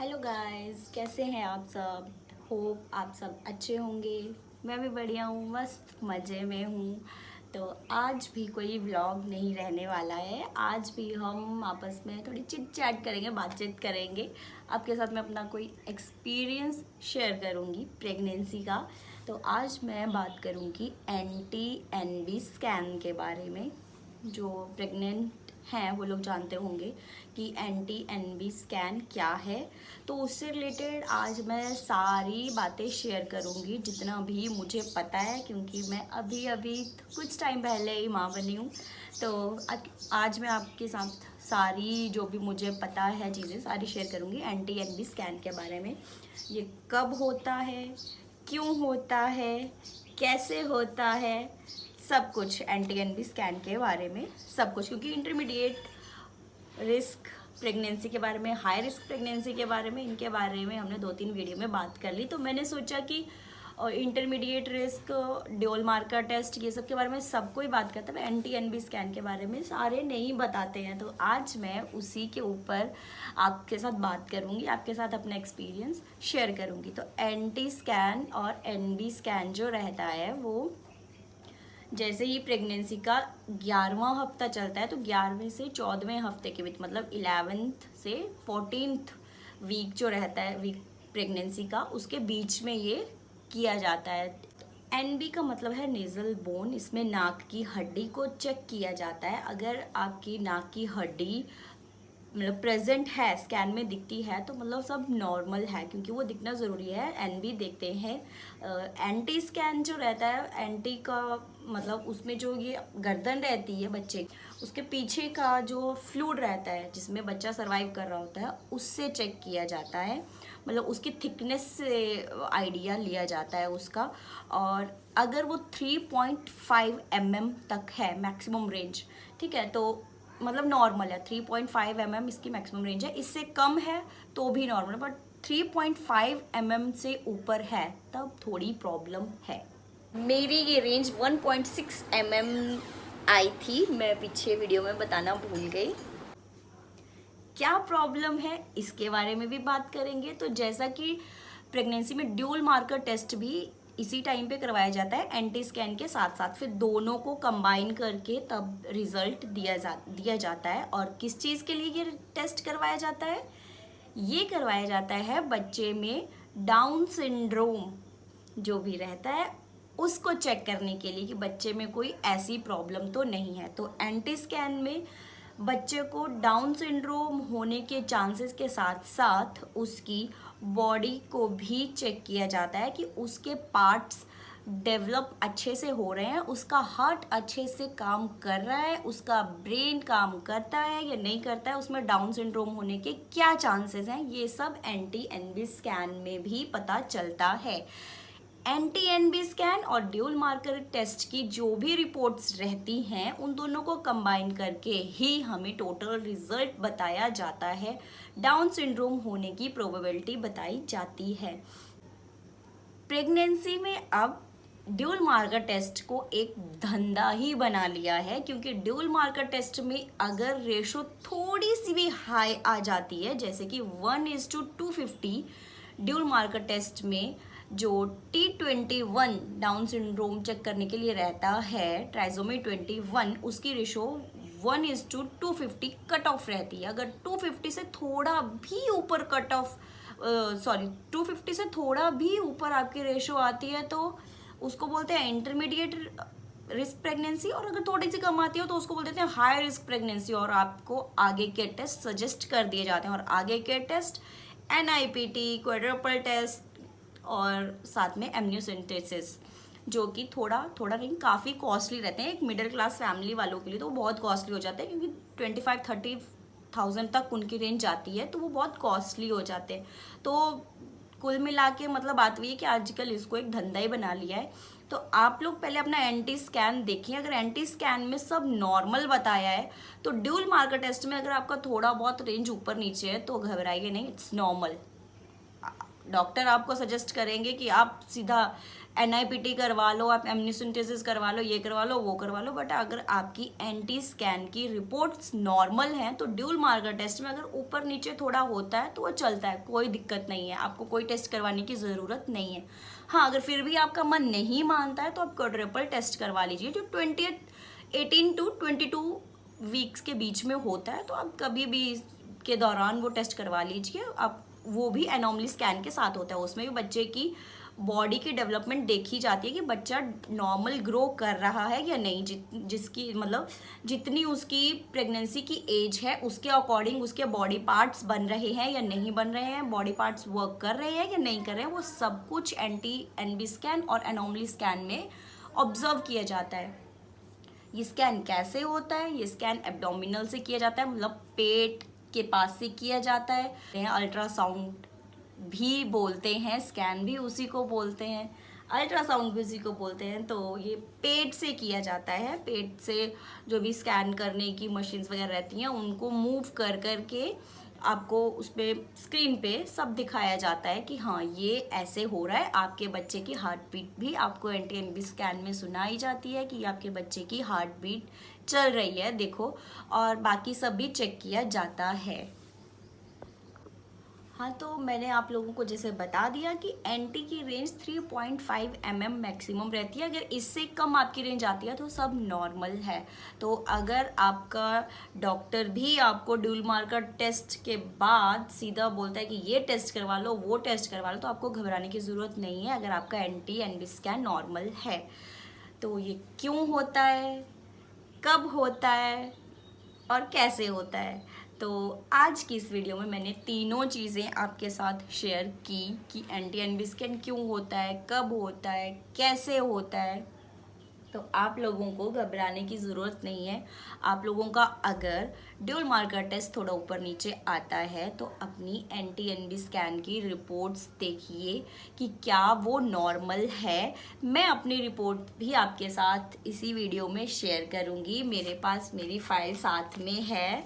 Hello guys, कैसे हैं आप सब। होप आप सब अच्छे होंगे। मैं भी बढ़िया हूँ, मस्त मज़े में हूँ। तो आज भी कोई व्लॉग नहीं रहने वाला है। आज भी हम आपस में थोड़ी चिट चैट करेंगे, बातचीत करेंगे। आपके साथ मैं अपना कोई एक्सपीरियंस शेयर करूँगी प्रेगनेंसी का। तो आज मैं बात करूँगी एंटी एनबी स्कैन के बारे में। जो प्रेग्नेंट हैं वो लोग जानते होंगे कि एंटी एनबी स्कैन क्या है। तो उससे रिलेटेड आज मैं सारी बातें शेयर करूंगी जितना भी मुझे पता है, क्योंकि मैं अभी अभी कुछ टाइम पहले ही माँ बनी हूँ। तो आज मैं आपके साथ सारी जो भी मुझे पता है चीज़ें सारी शेयर करूँगी एंटी एनबी स्कैन के बारे में। ये कब होता है, क्यों होता है, कैसे होता है, सब कुछ एंटी एनबी स्कैन के बारे में सब कुछ। क्योंकि इंटरमीडिएट रिस्क प्रेगनेंसी के बारे में, हाई रिस्क प्रेगनेंसी के बारे में, इनके बारे में हमने 2-3 वीडियो में बात कर ली। तो मैंने सोचा कि intermediate risk, dual marker test, ये सब के बारे में सबको ही बात करते हैं, एंटी एनबी स्कैन के बारे में सारे नहीं बताते हैं। तो आज मैं उसी के ऊपर आपके साथ बात करूंगी, आपके साथ अपना एक्सपीरियंस शेयर करूंगी। तो एंटी स्कैन और एनबी स्कैन जो रहता है वो जैसे ही प्रेगनेंसी का 11वां हफ्ता चलता है तो 11वें से 14वें हफ्ते के बीच, मतलब 11th से 14th वीक जो रहता है, वीक प्रेगनेंसी का, उसके बीच में ये किया जाता है। एनबी का मतलब है नेजल बोन। इसमें नाक की हड्डी को चेक किया जाता है। अगर आपकी नाक की हड्डी मतलब प्रेजेंट है, स्कैन में दिखती है, तो मतलब सब नॉर्मल है, क्योंकि वो दिखना ज़रूरी है। एनबी देखते हैं। एंटी स्कैन जो रहता है, एंटी का मतलब उसमें जो ये गर्दन रहती है बच्चे, उसके पीछे का जो फ्लूइड रहता है जिसमें बच्चा सरवाइव कर रहा होता है, उससे चेक किया जाता है। मतलब उसकी थिकनेस से आइडिया लिया जाता है उसका। और अगर वो 3.5 mm तक है मैक्सिमम रेंज, ठीक है, तो मतलब नॉर्मल है। 3.5 mm इसकी मैक्सिमम रेंज है। इससे कम है तो भी नॉर्मल है, बट 3.5 mm से ऊपर है तब थोड़ी प्रॉब्लम है। मेरी ये रेंज 1.6 mm आई थी, मैं पीछे वीडियो में बताना भूल गई। क्या प्रॉब्लम है इसके बारे में भी बात करेंगे। तो जैसा कि प्रेगनेंसी में ड्यूल मार्कर टेस्ट भी इसी टाइम पे करवाया जाता है एंटी स्कैन के साथ साथ, फिर दोनों को कंबाइन करके तब रिजल्ट दिया जाता है। और किस चीज़ के लिए ये टेस्ट करवाया जाता है? ये करवाया जाता है बच्चे में डाउन सिंड्रोम जो भी रहता है उसको चेक करने के लिए कि बच्चे में कोई ऐसी प्रॉब्लम तो नहीं है। तो एंटी स्कैन में बच्चे को डाउन सिंड्रोम होने के चांसेस के साथ साथ उसकी बॉडी को भी चेक किया जाता है कि उसके पार्ट्स डेवलप अच्छे से हो रहे हैं, उसका हार्ट अच्छे से काम कर रहा है, उसका ब्रेन काम करता है या नहीं करता है, उसमें डाउन सिंड्रोम होने के क्या चांसेस हैं, ये सब एंटी एनबी स्कैन में भी पता चलता है। एंटी एनबी स्कैन और ड्यूल मार्कर टेस्ट की जो भी रिपोर्ट्स रहती हैं उन दोनों को कंबाइन करके ही हमें टोटल रिजल्ट बताया जाता है, डाउन सिंड्रोम होने की प्रोबेबिलिटी बताई जाती है। प्रेगनेंसी में अब ड्यूल मार्कर टेस्ट को एक धंधा ही बना लिया है, क्योंकि ड्यूल मार्कर टेस्ट में अगर रेशो थोड़ी सी भी हाई आ जाती है, जैसे कि 1:250, ड्यूल मार्कर टेस्ट में जो T21 डाउन सिंड्रोम चेक करने के लिए रहता है, ट्राइसोमी 21, उसकी रेशो 1:250 कट ऑफ रहती है। अगर 250 से थोड़ा भी ऊपर कट ऑफ 250 से थोड़ा भी ऊपर आपकी रेशो आती है तो उसको बोलते हैं इंटरमीडिएट रिस्क प्रेगनेंसी, और अगर थोड़ी सी कम आती हो तो उसको बोल देते हैं हाई रिस्क प्रेगनेंसी, और आपको आगे के टेस्ट सजेस्ट कर दिए जाते हैं। और आगे के टेस्ट NIPT, क्वाड्रुपल टेस्ट और साथ में एमनियोसेंटेसिस, जो कि थोड़ा नहीं काफ़ी कॉस्टली रहते हैं। एक मिडिल क्लास फैमिली वालों के लिए तो बहुत कॉस्टली हो जाते हैं, क्योंकि 25-30,000 तक उनकी रेंज जाती है, तो वो बहुत कॉस्टली हो जाते हैं। तो कुल मिला के मतलब बात हुई है कि आजकल इसको एक धंधा ही बना लिया है। तो आप लोग पहले अपना एंटी स्कैन देखिए। अगर एंटी स्कैन में सब नॉर्मल बताया है तो ड्यूल मार्कर टेस्ट में अगर आपका थोड़ा बहुत रेंज ऊपर नीचे है तो घबराइए नहीं, इट्स नॉर्मल। डॉक्टर आपको सजेस्ट करेंगे कि आप सीधा NIPT करवा लो, आप एमनियोसेंटेसिस करवा लो, ये करवा लो, वो करवा लो, बट अगर आपकी NT स्कैन की रिपोर्ट्स नॉर्मल हैं तो ड्यूल मार्कर टेस्ट में अगर ऊपर नीचे थोड़ा होता है तो वो चलता है, कोई दिक्कत नहीं है, आपको कोई टेस्ट करवाने की ज़रूरत नहीं है। हाँ, अगर फिर भी आपका मन नहीं मानता है तो आप क्वाड्रुपल टेस्ट करवा लीजिए, जो 18 to 22 वीक्स के बीच में होता है, तो आप कभी भी के दौरान वो टेस्ट करवा लीजिए। आप वो भी एनॉमली स्कैन के साथ होता है, उसमें भी बच्चे की बॉडी की डेवलपमेंट देखी जाती है कि बच्चा नॉर्मल ग्रो कर रहा है या नहीं, जिसकी मतलब जितनी उसकी प्रेगनेंसी की एज है उसके अकॉर्डिंग उसके बॉडी पार्ट्स बन रहे हैं या नहीं बन रहे हैं, बॉडी पार्ट्स वर्क कर रहे हैं या नहीं कर रहे हैं, वो सब कुछ NT-NB स्कैन और एनॉमली स्कैन में ऑब्जर्व किया जाता है। ये स्कैन कैसे होता है? ये स्कैन एब्डोमिनल से किया जाता है, मतलब पेट के पास से किया जाता है। अल्ट्रासाउंड भी बोलते हैं, स्कैन भी उसी को बोलते हैं, अल्ट्रासाउंड भी उसी को बोलते हैं। तो ये पेट से किया जाता है, पेट से जो भी स्कैन करने की मशीन्स वगैरह रहती हैं उनको मूव कर कर के आपको उस पर स्क्रीन पे सब दिखाया जाता है कि हाँ ये ऐसे हो रहा है। आपके बच्चे की हार्ट बीट भी आपको NT-NB स्कैन में सुनाई जाती है कि आपके बच्चे की हार्ट बीट चल रही है, देखो, और बाकी सब भी चेक किया जाता है। हाँ, तो मैंने आप लोगों को जैसे बता दिया कि NT की रेंज 3.5 mm मैक्सिमम रहती है। अगर इससे कम आपकी रेंज आती है तो सब नॉर्मल है। तो अगर आपका डॉक्टर भी आपको ड्यूल मार्कर टेस्ट के बाद सीधा बोलता है कि ये टेस्ट करवा लो, वो टेस्ट करवा लो, तो आपको घबराने की ज़रूरत नहीं है अगर आपका NT-NB स्कैन नॉर्मल है। तो ये क्यों होता है, कब होता है और कैसे होता है, तो आज की इस वीडियो में मैंने तीनों चीज़ें आपके साथ शेयर की कि NT-NB स्कैन क्यों होता है, कब होता है, कैसे होता है। तो आप लोगों को घबराने की ज़रूरत नहीं है। आप लोगों का अगर ड्यूल मार्कर टेस्ट थोड़ा ऊपर नीचे आता है तो अपनी NT-NB स्कैन की रिपोर्ट्स देखिए कि क्या वो नॉर्मल है। मैं अपनी रिपोर्ट भी आपके साथ इसी वीडियो में शेयर करूँगी। मेरे पास मेरी फाइल साथ में है,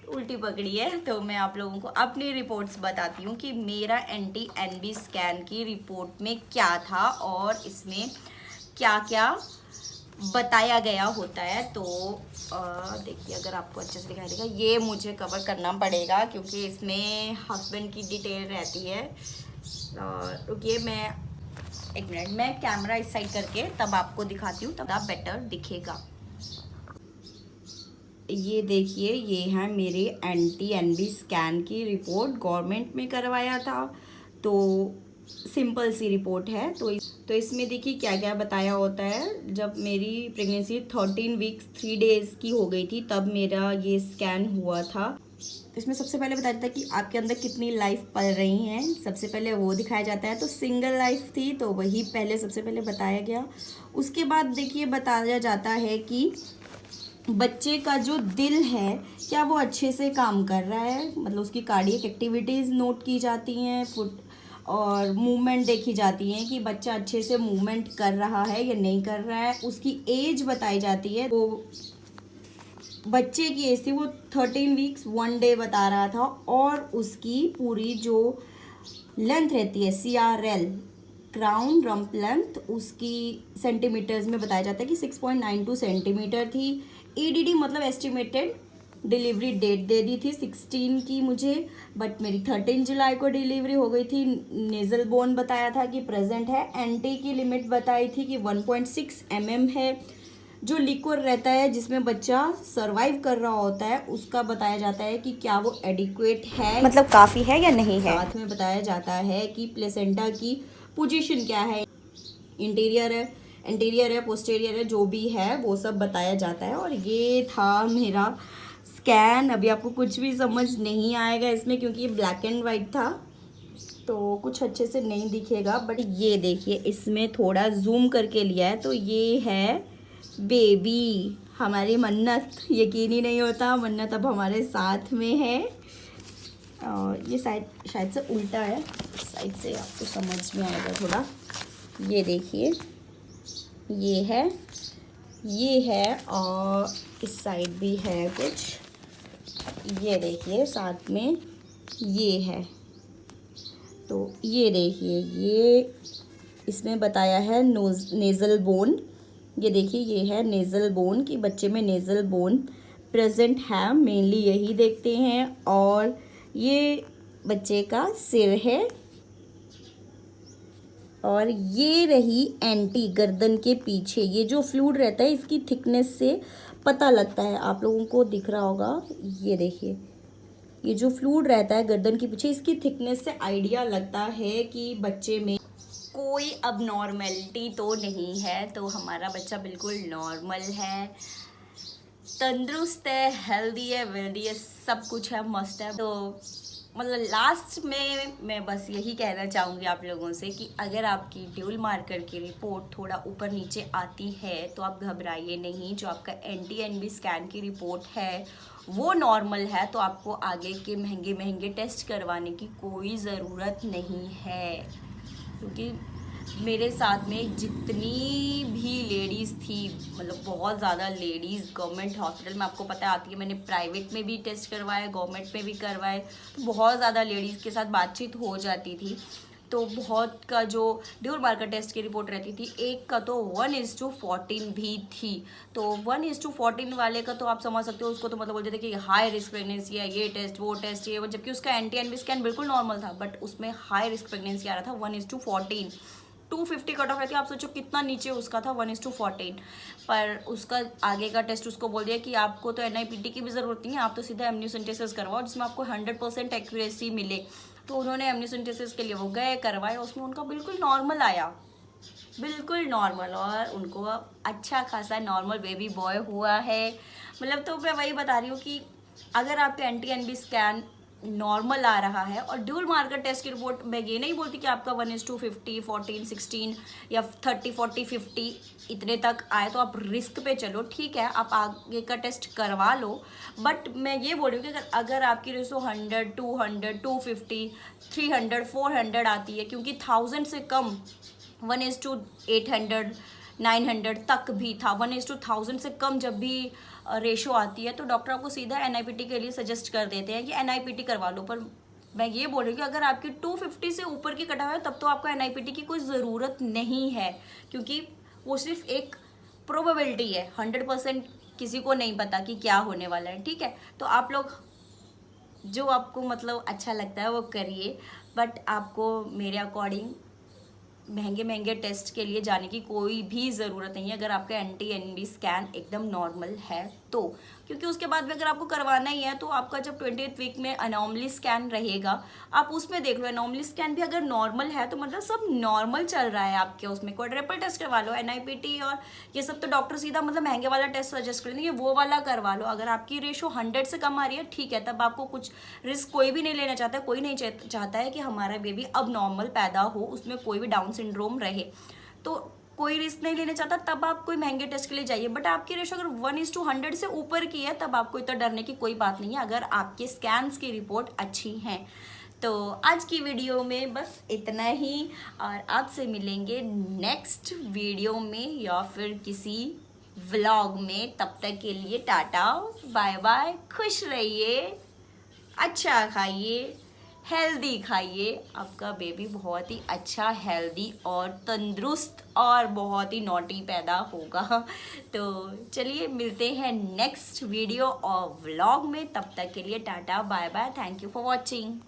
उल्टी पकड़ी है, तो मैं आप लोगों को अपनी रिपोर्ट्स बताती हूँ कि मेरा NT-NB स्कैन की रिपोर्ट में क्या था और इसमें क्या क्या बताया गया होता है। तो देखिए, अगर आपको अच्छे से दिखाई देगा, ये मुझे कवर करना पड़ेगा क्योंकि इसमें हस्बैंड की डिटेल रहती है। रुकिए, मैं एक मिनट, मैं कैमरा इस साइड करके तब आपको दिखाती हूँ, तब आप बेटर दिखेगा। ये देखिए, ये है मेरे NT-NB स्कैन की रिपोर्ट, गवर्नमेंट में करवाया था, तो सिंपल सी रिपोर्ट है। तो इसमें देखिए क्या क्या बताया होता है। जब मेरी प्रेगनेंसी 13 वीक्स 3 डेज़ की हो गई थी तब मेरा ये स्कैन हुआ था। इसमें सबसे पहले बताया जाता है कि आपके अंदर कितनी लाइफ पल रही हैं, सबसे पहले वो दिखाया जाता है। तो सिंगल लाइफ थी तो वही पहले सबसे पहले बताया गया। उसके बाद देखिए बताया जाता है कि बच्चे का जो दिल है क्या वो अच्छे से काम कर रहा है, मतलब उसकी कार्डियक एक्टिविटीज़ नोट की जाती हैं, फुट और मूवमेंट देखी जाती हैं कि बच्चा अच्छे से मूवमेंट कर रहा है या नहीं कर रहा है। उसकी एज बताई जाती है, वो बच्चे की एज थी वो 13 वीक्स 1 डे बता रहा था, और उसकी पूरी जो लेंथ रहती है CRL क्राउन रम्प लेंथ, उसकी सेंटीमीटर्स में बताया जाता है कि 6.92 सेंटीमीटर थी। EDD मतलब एस्टिमेटेड डिलीवरी डेट दे दी थी 16 की मुझे, बट मेरी 13 जुलाई को डिलीवरी हो गई थी। नेजल बोन बताया था कि प्रेजेंट है। NT की लिमिट बताई थी कि 1.6 mm है। जो लिक्विड रहता है जिसमें बच्चा सरवाइव कर रहा होता है उसका बताया जाता है कि क्या वो एडिक्वेट है, मतलब काफ़ी है या नहीं है। साथ में बताया जाता है कि प्लेसेंटा की पोजीशन क्या है, इंटीरियर है, एंटीरियर है, पोस्टीरियर है, जो भी है वो सब बताया जाता है। और ये था मेरा स्कैन। अभी आपको कुछ भी समझ नहीं आएगा इसमें क्योंकि ये ब्लैक एंड वाइट था तो कुछ अच्छे से नहीं दिखेगा, बट ये देखिए इसमें थोड़ा जूम करके लिया है। तो ये है बेबी, हमारी मन्नत। यकीन ही नहीं होता, मन्नत अब हमारे साथ में है। और ये शायद से उल्टा है, साइड से आपको समझ में आएगा थोड़ा। ये देखिए, ये है और इस साइड भी है कुछ। ये देखिए साथ में ये है। तो ये देखिए, ये इसमें बताया है नेज़ल बोन। ये देखिए, ये है नेज़ल बोन कि बच्चे में नेज़ल बोन प्रेजेंट है, मेनली यही देखते हैं। और ये बच्चे का सिर है, और ये रही एंटी गर्दन के पीछे। ये जो फ्लूइड रहता है इसकी थिकनेस से पता लगता है, आप लोगों को दिख रहा होगा, ये देखिए, ये जो फ्लूइड रहता है गर्दन के पीछे, इसकी थिकनेस से आइडिया लगता है कि बच्चे में कोई अब नॉर्मलिटी तो नहीं है। तो हमारा बच्चा बिल्कुल नॉर्मल है, तंदुरुस्त है, हेल्दी है, वेल्दी है, सब कुछ है, मस्त है। तो मतलब लास्ट में मैं बस यही कहना चाहूँगी आप लोगों से कि अगर आपकी ड्यूल मार्कर की रिपोर्ट थोड़ा ऊपर नीचे आती है तो आप घबराइए नहीं। जो आपका NT-NB स्कैन की रिपोर्ट है वो नॉर्मल है, तो आपको आगे के महंगे महंगे टेस्ट करवाने की कोई ज़रूरत नहीं है। क्योंकि मेरे साथ में जितनी भी लेडीज़ थी, मतलब बहुत ज़्यादा लेडीज़ गवर्नमेंट हॉस्पिटल में, आपको पता आती है, मैंने प्राइवेट में भी टेस्ट करवाए, गवर्नमेंट में भी करवाए, तो बहुत ज़्यादा लेडीज़ के साथ बातचीत हो जाती थी। तो बहुत का जो ड्यूल मार्कर टेस्ट की रिपोर्ट रहती थी, एक का तो 1:14 भी थी। तो 1:14 वाले का तो आप समझ सकते हो, उसको तो मतलब बोलते थे कि हाई रिस्क प्रेगनेंसी है, ये टेस्ट वो टेस्ट ये, जबकि उसका NT-NB स्कैन बिल्कुल नॉर्मल था, बट उसमें हाई रिस्क प्रेगनेंसी आ रहा था 1:14। 250 कट ऑफ रहती है, आप सोचो कितना नीचे उसका था, 1:14। पर उसका आगे का टेस्ट उसको बोल दिया कि आपको तो NIPT की भी ज़रूरत नहीं है, आप तो सीधा एमनियोसेंटेसिस करवाओ जिसमें आपको 100% एक्यूरेसी मिले। तो उन्होंने एमनियोसेंटेसिस के लिए वो गए, करवाए, उसमें उनका बिल्कुल नॉर्मल आया, बिल्कुल नॉर्मल, और उनको अच्छा खासा नॉर्मल बेबी बॉय हुआ है। मतलब तो मैं वही बता रही हूँ कि अगर आपका NT-NB स्कैन नॉर्मल आ रहा है और ड्यूल मार्कर टेस्ट की रिपोर्ट, मैं ये नहीं बोलती कि आपका 1:50, 14, 16 या 30, 40, 50 इतने तक आए तो आप रिस्क पे चलो, ठीक है, आप आगे का टेस्ट करवा लो। बट मैं ये बोल रही हूँ कि अगर आपकी रेशो 100, 200, 250, 300, 400 आती है, क्योंकि 1000 से कम 1:800, 900 तक भी था, 1:1000 से कम जब भी रेशो आती है तो डॉक्टर आपको सीधा NIPT के लिए सजेस्ट कर देते हैं कि NIPT करवा लो। पर मैं ये बोल रही हूँ कि अगर आपकी 250 से ऊपर की कटा हुआ है तब तो आपको NIPT की कोई ज़रूरत नहीं है, क्योंकि वो सिर्फ एक प्रोबेबिलिटी है, 100% किसी को नहीं पता कि क्या होने वाला है, ठीक है। तो आप लोग जो आपको मतलब अच्छा लगता है वो करिए, बट आपको मेरे अकॉर्डिंग महंगे महंगे टेस्ट के लिए जाने की कोई भी ज़रूरत नहीं है अगर आपका NT-NB स्कैन एकदम नॉर्मल है तो। क्योंकि उसके बाद भी अगर आपको करवाना ही है तो आपका जब 20th वीक में अनॉमली स्कैन रहेगा, आप उसमें देख लो, अनॉमली स्कैन भी अगर नॉर्मल है तो मतलब सब नॉर्मल चल रहा है आपके, उसमें क्वाड्रपल टेस्ट करवा लो, NIPT और ये सब तो डॉक्टर सीधा मतलब महंगे वाला टेस्ट सजेस्ट कर देंगे, वो वाला करवा लो। अगर आपकी रेशो 100 से कम आ रही है, ठीक है, तब आपको कुछ रिस्क कोई भी नहीं लेना चाहता, कोई नहीं चाहता है कि हमारा बेबी अब नॉर्मल पैदा हो, उसमें कोई भी डाउन सिंड्रोम रहे, तो कोई रिस्क नहीं लेना चाहता, तब आप कोई महंगे टेस्ट के लिए जाइए। बट आपकी रेशो अगर 1:100 से ऊपर की है तब आपको इतना डरने की कोई बात नहीं है, अगर आपके स्कैन्स की रिपोर्ट अच्छी हैं। तो आज की वीडियो में बस इतना ही, और आपसे मिलेंगे नेक्स्ट वीडियो में या फिर किसी व्लॉग में। तब तक के लिए टाटा बाय बाय, खुश रहिए, अच्छा खाइए, हेल्दी खाइए, आपका बेबी बहुत ही अच्छा, हेल्दी और तंदुरुस्त और बहुत ही नॉटी पैदा होगा। तो चलिए मिलते हैं नेक्स्ट वीडियो और व्लॉग में, तब तक के लिए tata bye bye, thank you for watching.